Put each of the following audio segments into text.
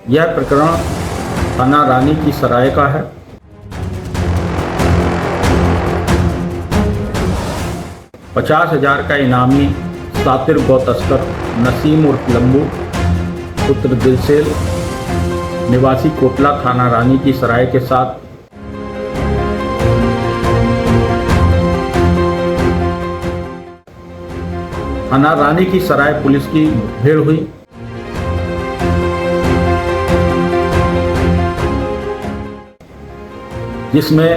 यह प्रकरण थाना रानी की सराय का है। $50,000 का इनामी सातिर गौ तस्कर नसीम उर्फ लंबू पुत्र दिलशेर निवासी कोटला थाना रानी की सराय के साथ थाना रानी की सराय पुलिस की मुठभेड़ हुई। जिसमें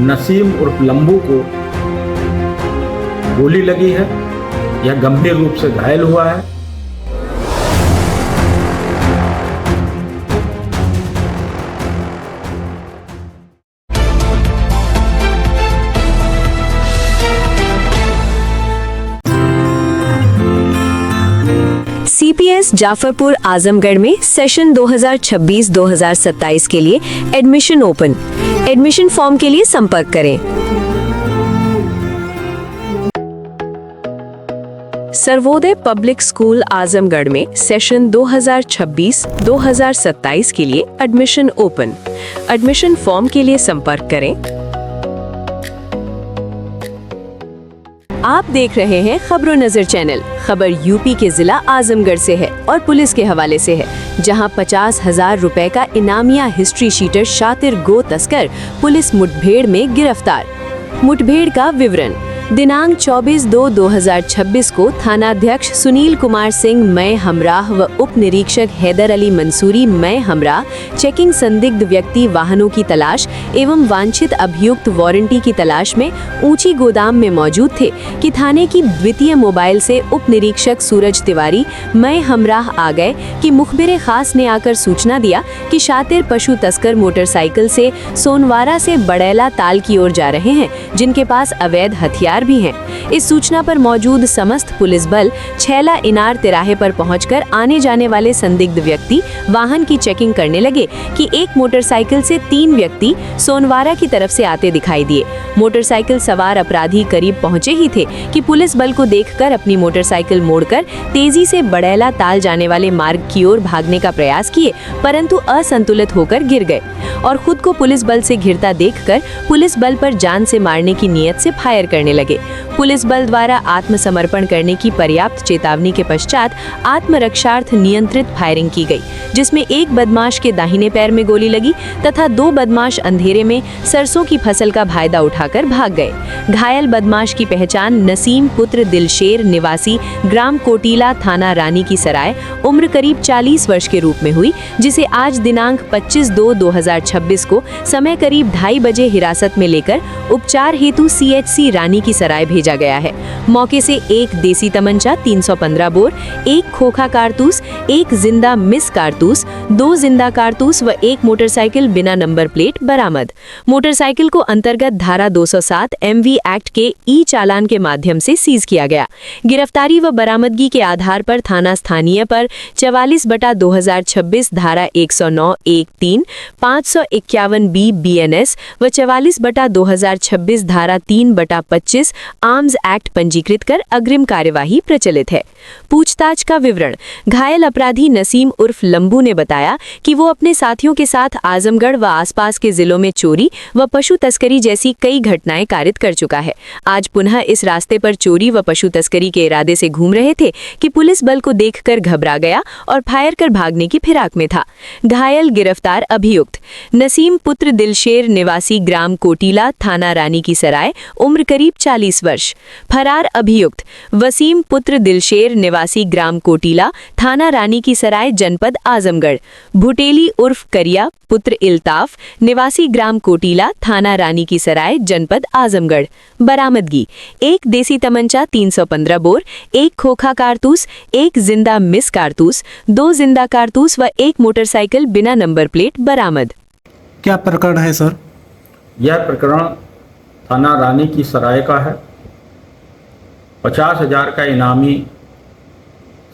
नसीम उर्फ लंबू को गोली लगी है। यह गंभीर रूप से घायल हुआ है। CPS जाफरपुर आजमगढ़ में सेशन 2026-2027 के लिए एडमिशन ओपन। एडमिशन फॉर्म के लिए संपर्क करें। सर्वोदय पब्लिक स्कूल आजमगढ़ में सेशन 2026-2027 के लिए एडमिशन ओपन। एडमिशन फॉर्म के लिए संपर्क करें। आप देख रहे हैं खबरों नजर चैनल। खबर यूपी के जिला आजमगढ़ से है और पुलिस के हवाले से है, जहां 50,000 रुपए का इनामिया हिस्ट्री शीटर शातिर गो तस्कर पुलिस मुठभेड़ में गिरफ्तार। मुठभेड़ का विवरण। दिनांक 24/2/2026 को थानाध्यक्ष सुनील कुमार सिंह मय हमराह व उप निरीक्षक हैदर अली मंसूरी मय हमराह चेकिंग संदिग्ध व्यक्ति वाहनों की तलाश एवं वांछित अभियुक्त वारंटी की तलाश में ऊंची गोदाम में मौजूद थे कि थाने की द्वितीय मोबाइल से उप निरीक्षक सूरज तिवारी मय हमराह आ गए कि मुखबिर खास ने आकर सूचना दिया कि शातिर पशु तस्कर मोटरसाइकिल से सोनवारा से बड़ैला ताल की ओर जा रहे हैं, जिनके पास अवैध हथियार भी हैं। इस सूचना पर मौजूद समस्त पुलिस बल छैला इनार तिराहे पर पहुंचकर आने जाने वाले संदिग्ध व्यक्ति वाहन की चेकिंग करने लगे कि एक मोटरसाइकिल से 3 व्यक्ति सोनवारा की तरफ से आते दिखाई दिए। मोटरसाइकिल सवार अपराधी करीब पहुंचे ही थे कि पुलिस बल को देखकर अपनी मोटरसाइकिल मोड़कर तेजी से बड़ैला ताल जाने वाले मार्ग की ओर भागने का प्रयास किए, परंतु असंतुलित होकर गिर गए और खुद को पुलिस बल से घिरता देखकर पुलिस बल पर जान से मारने की नीयत से फायर करने लगे। पुलिस बल द्वारा आत्मसमर्पण करने की पर्याप्त चेतावनी के पश्चात आत्मरक्षार्थ नियंत्रित फायरिंग की गई, जिसमें एक बदमाश के दाहिने पैर में गोली लगी तथा 2 बदमाश अंधेरे में सरसों की फसल का फायदा उठाकर भाग गए। घायल बदमाश की पहचान नसीम पुत्र दिलशेर निवासी ग्राम कोटीला थाना रानी की सराय उम्र करीब 40 वर्ष के रूप में हुई, जिसे आज दिनांक 25/2/2026 को समय करीब 2:30 बजे हिरासत में लेकर उपचार हेतु CHC रानी की सराय भेजा गया है। मौके से एक देसी तमंचा 315 बोर, एक खोखा कारतूस, एक जिंदा मिस कारतूस, 2 जिंदा कारतूस व एक मोटरसाइकिल बिना नंबर प्लेट बरामद। मोटरसाइकिल को अंतर्गत धारा 207 MV एक्ट के चालान के माध्यम से सीज किया गया। गिरफ्तारी व बरामदगी के आधार पर थाना स्थानीय पर 44/2026 धारा 109(1)(3), 551B BNS व 44/2026 धारा 3/25 आर्म्स एक्ट पंजीकृत कर अग्रिम कार्यवाही प्रचलित है। पूछताछ का विवरण। घायल अपराधी नसीम उर्फ लंबू ने बताया कि वो अपने साथियों के साथ आजमगढ़ व आसपास के जिलों में चोरी व पशु तस्करी जैसी कई घटनाएं कारित कर चुका है। आज पुनः इस रास्ते पर चोरी व पशु तस्करी के इरादे से घूम रहे थे कि पुलिस बल को देखकर घबरा गया और फायर कर भागने की फिराक में था। घायल गिरफ्तार अभियुक्त नसीम पुत्र दिलशेर निवासी ग्राम कोटीला थाना रानी की सराय उम्र करीब 40 वर्ष। फरार अभियुक्त वसीम पुत्र दिलशेर निवासी ग्राम कोटीला थाना रानी की सराय जनपद आजमगढ़। भुटेली उर्फ करिया पुत्र इल्ताफ निवासी ग्राम कोटीला थाना रानी की सराय जनपद आजमगढ़। बरामदगी। एक देसी तमंचा 315 बोर, एक खोखा कारतूस, एक जिंदा मिस कारतूस, 2 जिंदा कारतूस व एक मोटरसाइकिल बिना नंबर प्लेट बरामद। क्या प्रकरण है सर? यह प्रकरण थाना रानी की सराय का है। 50,000 का इनामी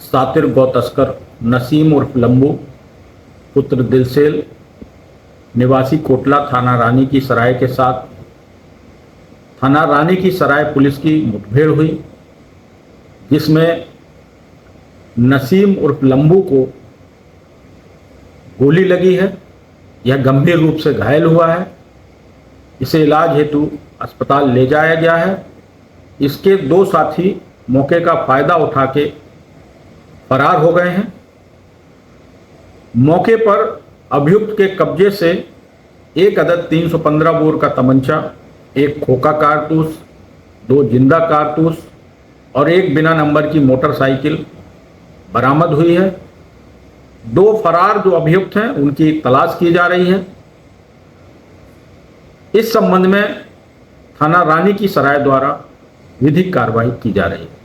सातिर गौ तस्कर नसीम उर्फ लंबू पुत्र दिलशेर निवासी कोटला थाना रानी की सराय के साथ थाना रानी की सराय पुलिस की मुठभेड़ हुई, जिसमें नसीम उर्फ लंबू को गोली लगी है। यह गंभीर रूप से घायल हुआ है। इसे इलाज हेतु अस्पताल ले जाया गया है। इसके 2 साथी मौके का फायदा उठा के फरार हो गए हैं। मौके पर अभियुक्त के कब्जे से एक अदद 315 बोर का तमंचा, एक खोखा कारतूस, 2 जिंदा कारतूस और एक बिना नंबर की मोटरसाइकिल बरामद हुई है। 2 फरार जो अभियुक्त हैं उनकी तलाश की जा रही है। इस संबंध में थाना रानी की सराय द्वारा विधिक कार्रवाई की जा रही है।